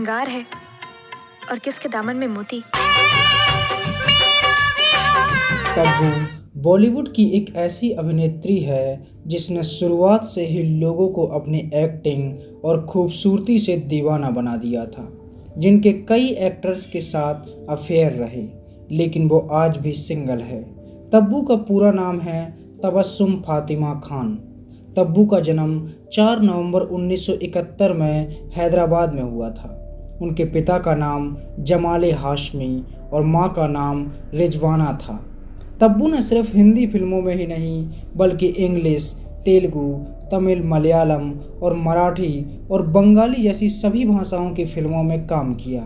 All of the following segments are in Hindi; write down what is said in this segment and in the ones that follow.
श्रृंगार है और किसके दामन में मोती। तब्बू बॉलीवुड की एक ऐसी अभिनेत्री है जिसने शुरुआत से ही लोगों को अपनी एक्टिंग और खूबसूरती से दीवाना बना दिया था, जिनके कई एक्टर्स के साथ अफेयर रहे, लेकिन वो आज भी सिंगल है। तब्बू का पूरा नाम है तबस्सुम फातिमा खान। तब्बू का जन्म 4 नवंबर 1971 में हैदराबाद में हुआ था। उनके पिता का नाम जमाले हाशमी और मां का नाम रिजवाना था। तब्बू ने सिर्फ हिंदी फिल्मों में ही नहीं बल्कि इंग्लिश, तेलुगु, तमिल, मलयालम और मराठी और बंगाली जैसी सभी भाषाओं की फिल्मों में काम किया।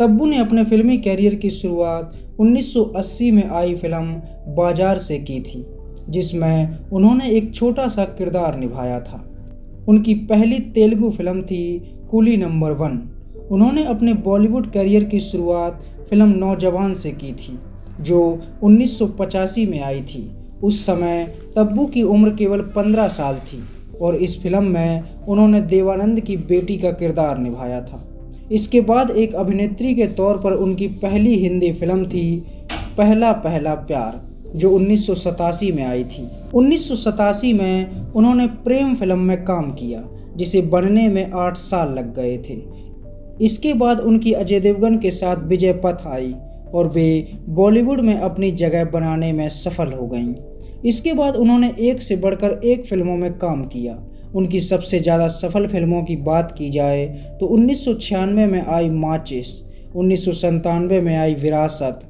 तब्बू ने अपने फिल्मी कैरियर की शुरुआत 1980 में आई फिल्म बाजार से की थी, जिसमें उन्होंने एक छोटा सा किरदार निभाया था। उनकी पहली तेलुगु फिल्म थी कूली नंबर 1। उन्होंने अपने बॉलीवुड कैरियर की शुरुआत फिल्म नौजवान से की थी, जो 1985 में आई थी। उस समय तब्बू की उम्र केवल 15 साल थी और इस फिल्म में उन्होंने देवानंद की बेटी का किरदार निभाया था। इसके बाद एक अभिनेत्री के तौर पर उनकी पहली हिंदी फिल्म थी पहला पहला प्यार, जो 1987 में आई थी। 1987 में उन्होंने प्रेम फिल्म में काम किया, जिसे बनने में 8 साल लग गए थे। इसके बाद उनकी अजय देवगन के साथ विजय पथ आई और वे बॉलीवुड में अपनी जगह बनाने में सफल हो गईं। इसके बाद उन्होंने एक से बढ़कर एक फिल्मों में काम किया। उनकी सबसे ज़्यादा सफल फिल्मों की बात की जाए तो 1996 में आई माचिस, 1997 में आई विरासत,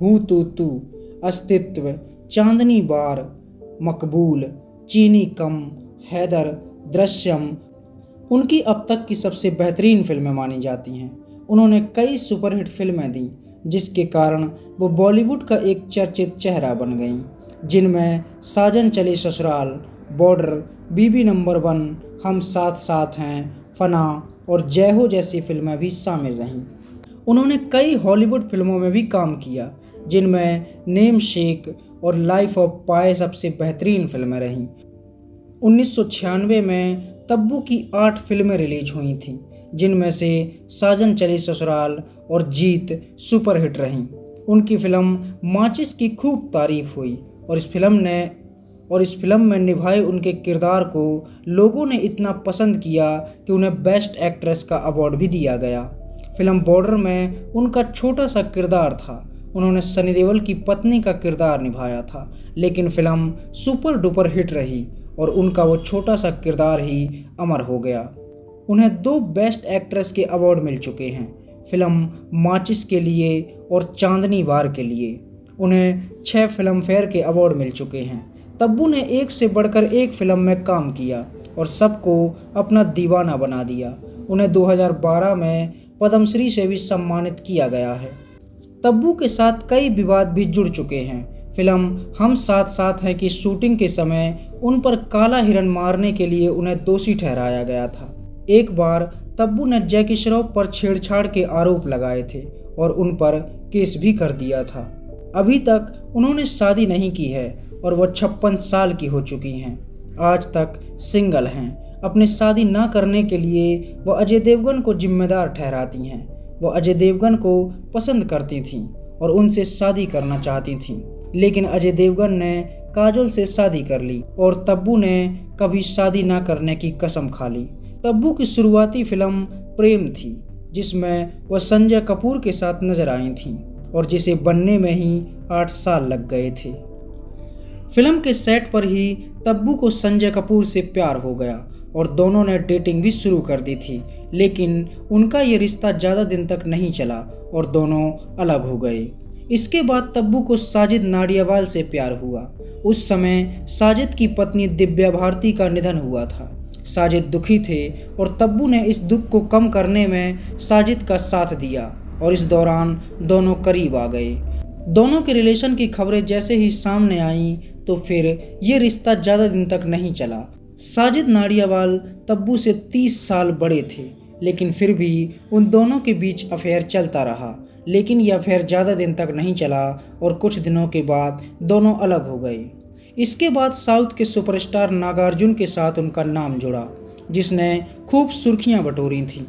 हूँ तू, अस्तित्व, चांदनी बार, मकबूल, चीनी कम, हैदर, दृश्यम उनकी अब तक की सबसे बेहतरीन फिल्में मानी जाती हैं। उन्होंने कई सुपरहिट फिल्में दी, जिसके कारण वो बॉलीवुड का एक चर्चित चेहरा बन गईं, जिनमें साजन चली ससुराल, बॉर्डर, बीबी नंबर 1, हम साथ साथ हैं, फना और जय हो जैसी फिल्में भी शामिल रहीं। उन्होंने कई हॉलीवुड फिल्मों में भी काम किया, जिनमें नेम शेक और लाइफ ऑफ पाई सबसे बेहतरीन फिल्में रहीं। 1996 में तब्बू की 8 फिल्में रिलीज हुई थीं, जिनमें से साजन चली ससुराल और जीत सुपरहिट रहीं। उनकी फिल्म माचिस की खूब तारीफ हुई और इस फिल्म में निभाए उनके किरदार को लोगों ने इतना पसंद किया कि उन्हें बेस्ट एक्ट्रेस का अवार्ड भी दिया गया। फिल्म बॉर्डर में उनका छोटा सा किरदार था। उन्होंने सनी देओल की पत्नी का किरदार निभाया था, लेकिन फिल्म सुपर डुपर हिट रही और उनका वो छोटा सा किरदार ही अमर हो गया। उन्हें 2 बेस्ट एक्ट्रेस के अवार्ड मिल चुके हैं, फिल्म माचिस के लिए और चांदनी वार के लिए। उन्हें 6 फिल्म फेयर के अवार्ड मिल चुके हैं। तब्बू ने एक से बढ़कर एक फिल्म में काम किया और सबको अपना दीवाना बना दिया। उन्हें 2012 में पद्मश्री से भी सम्मानित किया गया है। तब्बू के साथ कई विवाद भी जुड़ चुके हैं। फिल्म हम साथ साथ हैं की शूटिंग के समय उन पर काला हिरन मारने के लिए उन्हें दोषी ठहराया गया था। एक बार तब्बू ने जैकी श्रॉफ पर छेड़छाड़ के आरोप लगाए थे और उन पर केस भी कर दिया था। अभी तक उन्होंने शादी नहीं की है और वह 56 साल की हो चुकी हैं। आज तक सिंगल हैं। अपने शादी ना करने के लिए वह अजय देवगन को जिम्मेदार ठहराती हैं। वह अजय देवगन को पसंद करती थीं और उनसे शादी करना चाहती थीं, लेकिन अजय देवगन ने काजोल से शादी कर ली और तब्बू ने कभी शादी ना करने की कसम खा ली। तब्बू की शुरुआती फिल्म प्रेम थी, जिसमें वह संजय कपूर के साथ नजर आई थीं और जिसे बनने में ही 8 साल लग गए थे। फिल्म के सेट पर ही तब्बू को संजय कपूर से प्यार हो गया और दोनों ने डेटिंग भी शुरू कर दी थी, लेकिन उनका ये रिश्ता ज़्यादा दिन तक नहीं चला और दोनों अलग हो गए। इसके बाद तब्बू को साजिद नाडियावाल से प्यार हुआ। उस समय साजिद की पत्नी दिव्या भारती का निधन हुआ था। साजिद दुखी थे और तब्बू ने इस दुख को कम करने में साजिद का साथ दिया और इस दौरान दोनों करीब आ गए। दोनों के रिलेशन की खबरें जैसे ही सामने आईं तो फिर ये रिश्ता ज़्यादा दिन तक नहीं चला। साजिद नाडियावाल तब्बू से 30 साल बड़े थे, लेकिन फिर भी उन दोनों के बीच अफेयर चलता रहा। लेकिन यह अफेयर ज़्यादा दिन तक नहीं चला और कुछ दिनों के बाद दोनों अलग हो गए। इसके बाद साउथ के सुपरस्टार नागार्जुन के साथ उनका नाम जुड़ा, जिसने खूब सुर्खियां बटोरी थीं।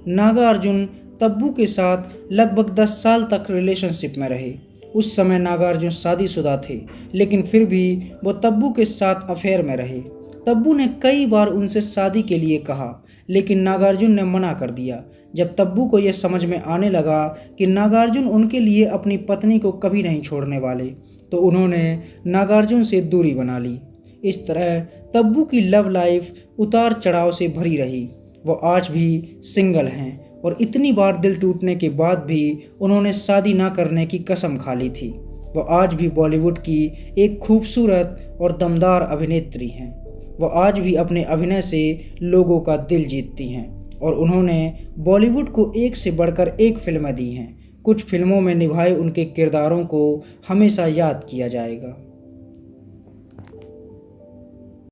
नागार्जुन तब्बू के साथ लगभग 10 साल तक रिलेशनशिप में रहे। उस समय नागार्जुन शादीशुदा थे, लेकिन फिर भी वो तब्बू के साथ अफेयर में रहे। तब्बू ने कई बार उनसे शादी के लिए कहा, लेकिन नागार्जुन ने मना कर दिया। जब तब्बू को यह समझ में आने लगा कि नागार्जुन उनके लिए अपनी पत्नी को कभी नहीं छोड़ने वाले, तो उन्होंने नागार्जुन से दूरी बना ली। इस तरह तब्बू की लव लाइफ उतार चढ़ाव से भरी रही। वो आज भी सिंगल हैं और इतनी बार दिल टूटने के बाद भी उन्होंने शादी ना करने की कसम खा ली थी। वो आज भी बॉलीवुड की एक खूबसूरत और दमदार अभिनेत्री हैं। वो आज भी अपने अभिनय से लोगों का दिल जीतती हैं और उन्होंने बॉलीवुड को एक से बढ़कर एक फिल्में दी हैं। कुछ फिल्मों में निभाए उनके किरदारों को हमेशा याद किया जाएगा।